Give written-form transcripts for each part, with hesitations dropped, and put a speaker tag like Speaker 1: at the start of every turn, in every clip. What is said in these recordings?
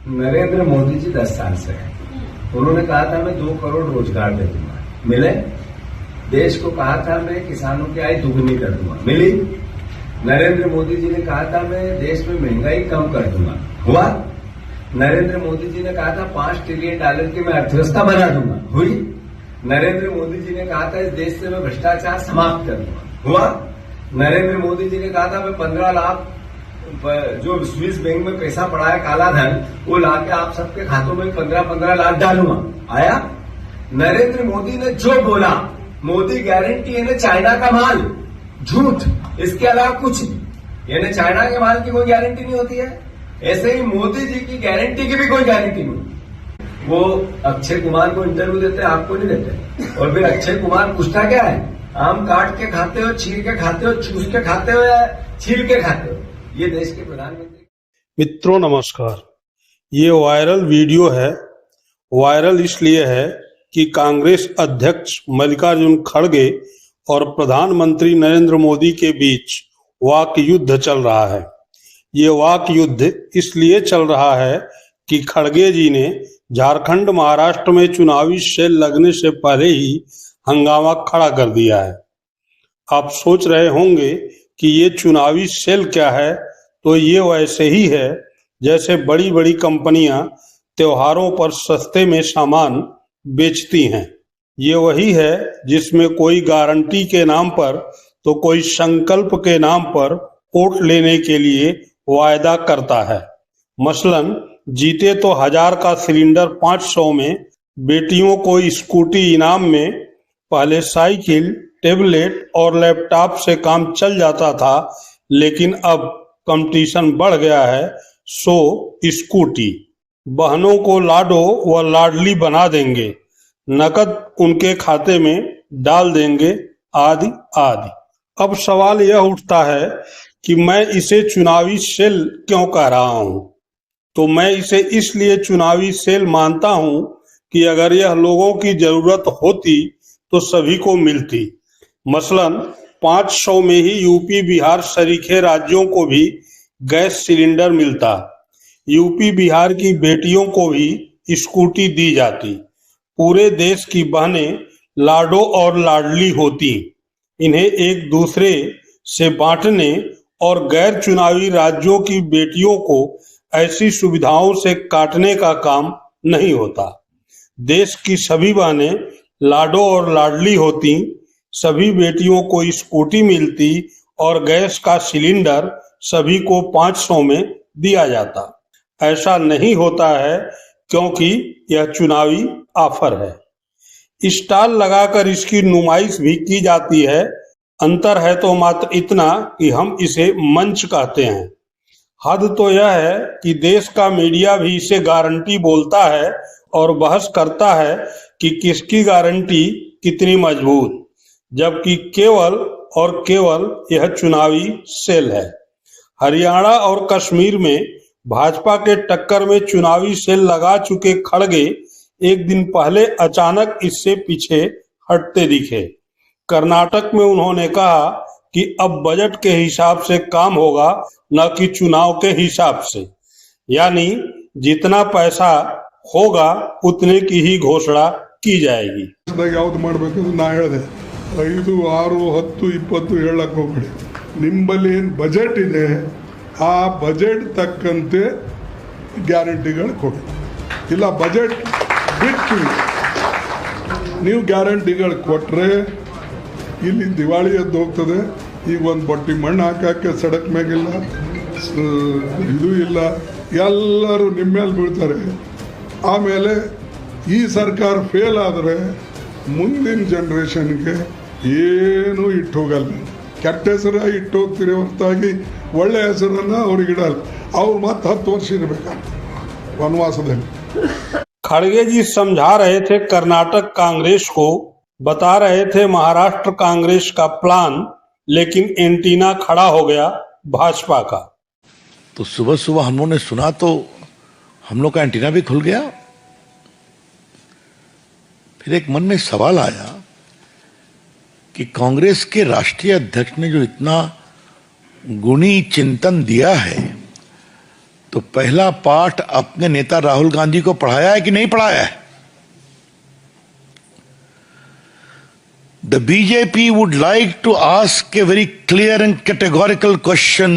Speaker 1: नरेंद्र मोदी जी 10 साल से हैं। उन्होंने कहा था मैं 2 करोड़ रोजगार दे दूंगा, मिले। देश को कहा था मैं किसानों की आय दुगनी कर दूंगा, मिली। नरेंद्र मोदी जी ने कहा था मैं देश में महंगाई कम कर दूंगा, हुआ। नरेंद्र मोदी जी ने कहा था $5 ट्रिलियन की मैं अर्थव्यवस्था बना दूंगा, हुई। नरेंद्र मोदी जी ने कहा था इस देश से मैं भ्रष्टाचार समाप्त कर दूंगा, हुआ। नरेंद्र मोदी जी ने कहा था मैं 15 लाख जो स्विस बैंक में पैसा पड़ा है काला धन, वो लाके आप सबके खातों में 15-15 लाख डालूंगा, आया। नरेंद्र मोदी ने जो बोला, मोदी गारंटी है ना चाइना का माल, झूठ, इसके अलावा कुछ नहीं। यानी चाइना के माल की कोई गारंटी नहीं होती है। ऐसे ही मोदी जी की गारंटी की भी कोई गारंटी नहीं। वो अक्षय कुमार को इंटरव्यू देते, आपको नहीं देते। और फिर अक्षय कुमार पूछता क्या है, आम काट के खाते हो, छील के खाते हो, चूस के खाते हो या छील के खाते हो? ये देश के प्रधानमंत्री।
Speaker 2: मित्रों नमस्कार। ये वायरल वीडियो है। वायरल इसलिए है कि कांग्रेस अध्यक्ष मल्लिकार्जुन खड़गे और प्रधानमंत्री नरेंद्र मोदी के बीच वाक युद्ध चल रहा है। ये वाक युद्ध इसलिए चल रहा है कि खड़गे जी ने झारखंड महाराष्ट्र में चुनावी सेल लगने से पहले ही हंगामा खड़ा कर दिया है। आप सोच रहे होंगे कि ये चुनावी सेल क्या है, तो ये वैसे ही है जैसे बड़ी बड़ी कंपनियां त्योहारों पर सस्ते में सामान बेचती हैं। ये वही है जिसमें कोई गारंटी के नाम पर तो कोई संकल्प के नाम पर वोट लेने के लिए वायदा करता है। मसलन जीते तो 1000 का सिलेंडर 500 में, बेटियों को स्कूटी इनाम में, पहले साइकिल, टेबलेट और लैपटॉप से काम चल जाता था, लेकिन अब कंपटीशन बढ़ गया है, सो स्कूटी। बहनों को लाडो व लाडली बना देंगे, नकद उनके खाते में डाल देंगे, आदि आदि। अब सवाल यह उठता है कि मैं इसे चुनावी सेल क्यों कह रहा हूं? तो मैं इसे इसलिए चुनावी सेल मानता हूं कि अगर यह लोगों की जरूरत होती तो सभी को मिलती। मसलन 500 में ही यूपी बिहार सरीखे राज्यों को भी गैस सिलेंडर मिलता, यूपी बिहार की बेटियों को भी स्कूटी दी जाती, पूरे देश की बहनें लाडो और लाडली होती, इन्हें एक दूसरे से बांटने और गैर चुनावी राज्यों की बेटियों को ऐसी सुविधाओं से काटने का काम नहीं होता। देश की सभी बहनें लाडो और लाडली होती, सभी बेटियों को स्कूटी मिलती और गैस का सिलेंडर सभी को 500 में दिया जाता। ऐसा नहीं होता है क्योंकि यह चुनावी ऑफर है। स्टॉल लगाकर इसकी नुमाइश भी की जाती है। अंतर है तो मात्र इतना कि हम इसे मंच कहते हैं। हद तो यह है कि देश का मीडिया भी इसे गारंटी बोलता है और बहस करता है कि किसकी गारंटी कितनी मजबूत, जबकि केवल और केवल यह चुनावी सेल है। हरियाणा और कश्मीर में भाजपा के टक्कर में चुनावी सेल लगा चुके खड़गे एक दिन पहले अचानक इससे पीछे हटते दिखे। कर्नाटक में उन्होंने कहा कि अब बजट के हिसाब से काम होगा, न कि चुनाव के हिसाब से, यानी जितना पैसा होगा उतने की ही घोषणा की जाएगी।
Speaker 3: ಯಾವ್ದು ಮಾಡಬೇಕು ನಾ ಹೇಳಿದೆ 5, 6, 10, 20 ಹೇಳಕ್ ಹೋಗ್ಬೇಡಿ. ನಿಮ್ಮಲ್ಲಿ ಏನು ಬಜೆಟ್ ಇದೆ ಆ ಬಜೆಟ್ ತಕ್ಕಂತೆ ಗ್ಯಾರಂಟಿಗಳು ಕೊಡಿ. ಇಲ್ಲ ಬಜೆಟ್ ಬಿಟ್ಟು ನೀವು ಗ್ಯಾರಂಟಿಗಳು ಕೊಟ್ಟರೆ ಇಲ್ಲಿ ದಿವಾಳಿ ಎದ್ದು ಹೋಗ್ತದೆ. ಈಗ ಒಂದು ಬಟ್ಟಿ ಮಣ್ಣು ಹಾಕಕ್ಕೆ ಸಡಕ್ ಮ್ಯಾಗಿಲ್ಲ, ಇದು ಇಲ್ಲ, ಎಲ್ಲರೂ ನಿಮ್ಮ ಮೇಲೆ ಬೀಳ್ತಾರೆ. ಆಮೇಲೆ ಈ ಸರ್ಕಾರ ಫೇಲ್ ಆದರೆ ಮುಂದಿನ ಜನರೇಷನ್ಗೆ ಏನೂ ಇಟ್ಟು ಹೋಗಲ್ಲ. ಕೆಟ್ಟ ಹೆಸರು ಇಟ್ಟು ಹೋಗ್ತೀರಿ ಹೊರತಾಗಿ ಒಳ್ಳೆ ಹೆಸರನ್ನು ಅವ್ರಿಗೆ ಇಡಲ್ಲ. ಅವ್ರು ಮತ್ತೆ 10 ವರ್ಷ ಇರಬೇಕಂತ वनवासದಲ್ಲಿ।
Speaker 2: खड़गे जी समझा रहे थे कर्नाटक कांग्रेस को, बता रहे थे महाराष्ट्र कांग्रेस का प्लान, लेकिन एंटीना खड़ा हो गया भाजपा का।
Speaker 4: तो सुबह सुबह हम लोगों ने सुना तो हम लोग का एंटीना भी खुल गया। फिर एक मन में सवाल आया कि कांग्रेस के राष्ट्रीय अध्यक्ष ने जो इतना गुणी चिंतन दिया है, तो पहला पाठ अपने नेता राहुल गांधी को पढ़ाया है कि नहीं पढ़ाया है? The BJP would like to ask a very clear and categorical question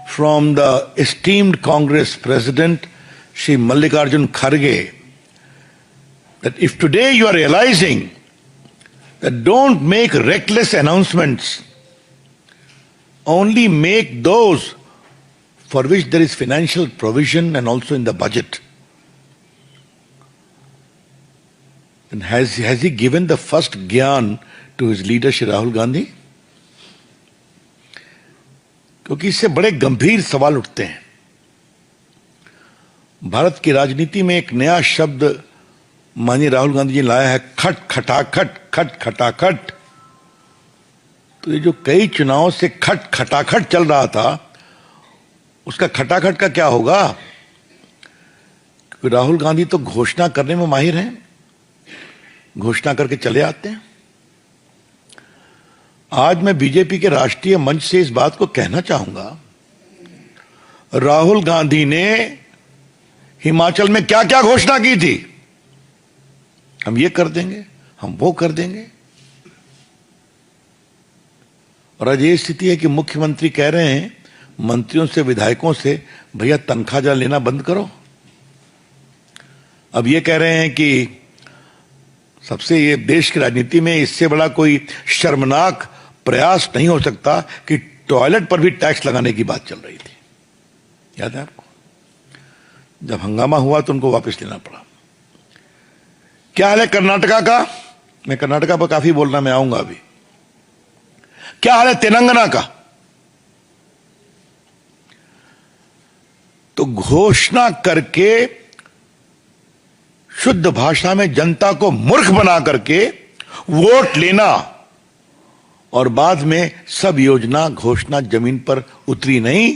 Speaker 4: from the esteemed Congress President, Shri Mallikarjun Kharge, that if today you are realizing that don't make reckless announcements, only make those for which there is financial provision and also in the budget. And has he given the first gyan to his leader Shri Rahul Gandhi? क्योंकि इससे बड़े गंभीर सवाल उठते हैं। भारत की राजनीति में एक नया शब्द माननीय राहुल गांधी जी ने लाया है, खट खटाखट, खट खटाखट। तो ये जो कई चुनावों से खट खटाखट चल रहा था, उसका खटाखट का क्या होगा? क्योंकि राहुल गांधी तो घोषणा करने में माहिर हैं, घोषणा करके चले आते हैं। आज मैं बीजेपी के राष्ट्रीय मंच से इस बात को कहना चाहूंगा, राहुल गांधी ने हिमाचल में क्या क्या घोषणा की थी, हम ये कर देंगे, हम वो कर देंगे, और आज ये स्थिति है कि मुख्यमंत्री कह रहे हैं मंत्रियों से, विधायकों से, भैया तनख्वाह जरा लेना बंद करो। अब ये कह रहे हैं कि सबसे, ये देश की राजनीति में इससे बड़ा कोई शर्मनाक प्रयास नहीं हो सकता कि टॉयलेट पर भी टैक्स लगाने की बात चल रही थी। याद है आपको? जब हंगामा हुआ तो उनको वापस लेना पड़ा। क्या हाल है कर्नाटका का? मैं कर्नाटका पर काफी बोल रहा, मैं आऊंगा अभी। क्या हाल है तेलंगाना का? तो घोषणा करके शुद्ध भाषा में जनता को मूर्ख बना करके वोट लेना, और बाद में सब योजना घोषणा जमीन पर उतरी नहीं,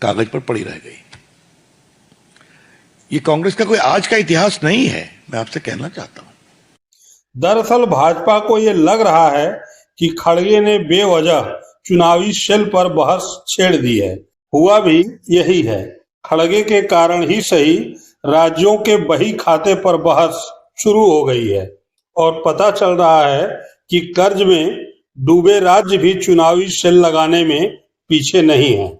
Speaker 4: कागज पर पड़ी रह गई। ये कांग्रेस का कोई आज का इतिहास नहीं है, मैं आपसे कहना चाहता हूं।
Speaker 2: दरअसल भाजपा को ये लग रहा है कि खड़गे ने बेवजह चुनावी सेल पर बहस छेड़ दी है। हुआ भी यही है, खड़गे के कारण ही सही राज्यों के बही खाते पर बहस शुरू हो गई है, और पता चल रहा है कि कर्ज में डूबे राज्य भी चुनावी सेल लगाने में पीछे नहीं है।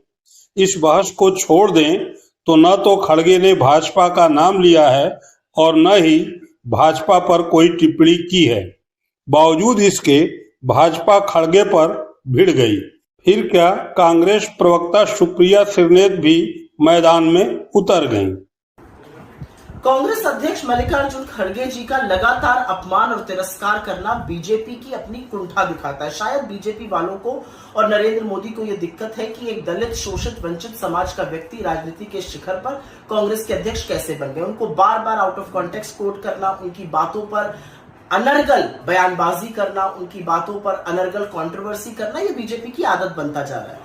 Speaker 2: इस बहस को छोड़ दें तो न तो खड़गे ने भाजपा का नाम लिया है और न ही भाजपा पर कोई टिप्पणी की है। बावजूद इसके भाजपा खड़गे पर भिड़ गई। फिर क्या, कांग्रेस प्रवक्ता सुप्रिया श्रीनेत भी मैदान में उतर गईं।
Speaker 5: कांग्रेस अध्यक्ष मल्लिकार्जुन खड़गे जी का लगातार अपमान और तिरस्कार करना बीजेपी की अपनी कुंठा दिखाता है। शायद बीजेपी वालों को और नरेंद्र मोदी को यह दिक्कत है कि एक दलित, शोषित, वंचित समाज का व्यक्ति राजनीति के शिखर पर कांग्रेस के अध्यक्ष कैसे बन गए। उनको बार बार आउट ऑफ कॉन्टेक्स्ट कोट करना, उनकी बातों पर अनर्गल बयानबाजी करना, उनकी बातों पर अनर्गल कंट्रोवर्सी करना, यह बीजेपी की आदत बनता जा रहा है।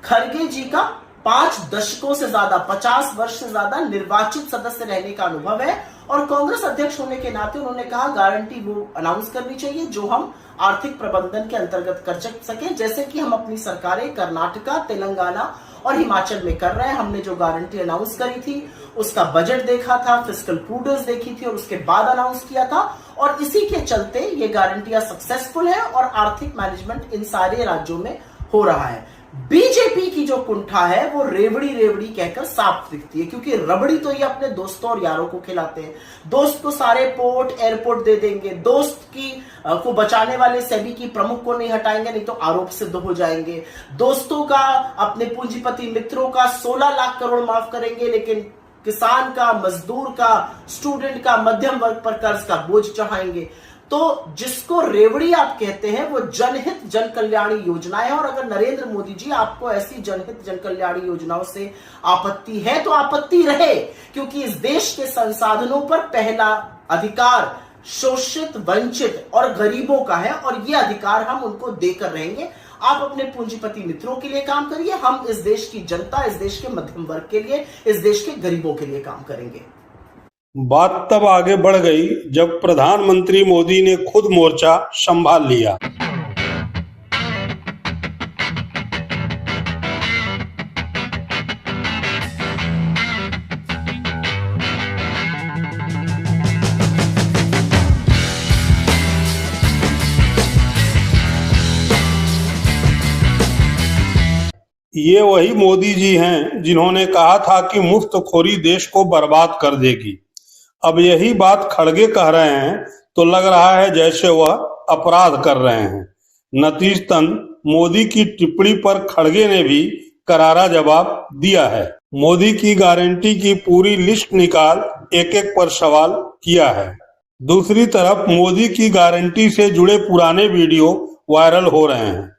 Speaker 5: खड़गे जी का 5 दशकों से ज्यादा, 50 वर्ष से ज्यादा निर्वाचित सदस्य रहने का अनुभव है, और कांग्रेस अध्यक्ष होने के नाते उन्होंने कहा गारंटी वो अनाउंस करनी चाहिए जो हम आर्थिक प्रबंधन के अंतर्गत कर सके, जैसे कि हम अपनी सरकारें कर्नाटका, तेलंगाना और हिमाचल में कर रहे हैं। हमने जो गारंटी अनाउंस करी थी उसका बजट देखा था, फिस्कल प्रूडेंस देखी थी और उसके बाद अनाउंस किया था, और इसी के चलते ये गारंटियां सक्सेसफुल है और आर्थिक मैनेजमेंट इन सारे राज्यों में हो रहा है। बीजेपी की जो कुंठा है वो रेवड़ी रेवड़ी कहकर साफ दिखती है, क्योंकि रबड़ी तो ये अपने दोस्तों और यारों को खिलाते हैं। दोस्त को सारे पोर्ट, एयरपोर्ट दे देंगे, दोस्त की को बचाने वाले सेबी की प्रमुख को नहीं हटाएंगे, नहीं तो आरोप सिद्ध हो जाएंगे। दोस्तों का, अपने पूंजीपति मित्रों का 16 लाख करोड़ माफ करेंगे, लेकिन किसान का, मजदूर का, स्टूडेंट का, मध्यम वर्ग पर कर्ज का बोझ चढ़ाएंगे। तो जिसको रेवड़ी आप कहते हैं वो जनहित जन कल्याणी योजनाएं, और अगर नरेंद्र मोदी जी आपको ऐसी जनहित जन कल्याणी योजनाओं से आपत्ति है तो आपत्ति रहे, क्योंकि इस देश के संसाधनों पर पहला अधिकार शोषित, वंचित और गरीबों का है, और ये अधिकार हम उनको देकर रहेंगे। आप अपने पूंजीपति मित्रों के लिए काम करिए, हम इस देश की जनता, इस देश के मध्यम वर्ग के लिए, इस देश के गरीबों के लिए काम करेंगे।
Speaker 2: बात तब आगे बढ़ गई जब प्रधानमंत्री मोदी ने खुद मोर्चा संभाल लिया। ये वही मोदी जी हैं जिन्होंने कहा था कि मुफ्तखोरी देश को बर्बाद कर देगी। अब यही बात खड़गे कह रहे हैं तो लग रहा है जैसे वह अपराध कर रहे हैं। नतीजतन मोदी की टिप्पणी पर खड़गे ने भी करारा जवाब दिया है। मोदी की गारंटी की पूरी लिस्ट निकाल एक एक पर सवाल किया है। दूसरी तरफ मोदी की गारंटी से जुड़े पुराने वीडियो वायरल हो रहे हैं।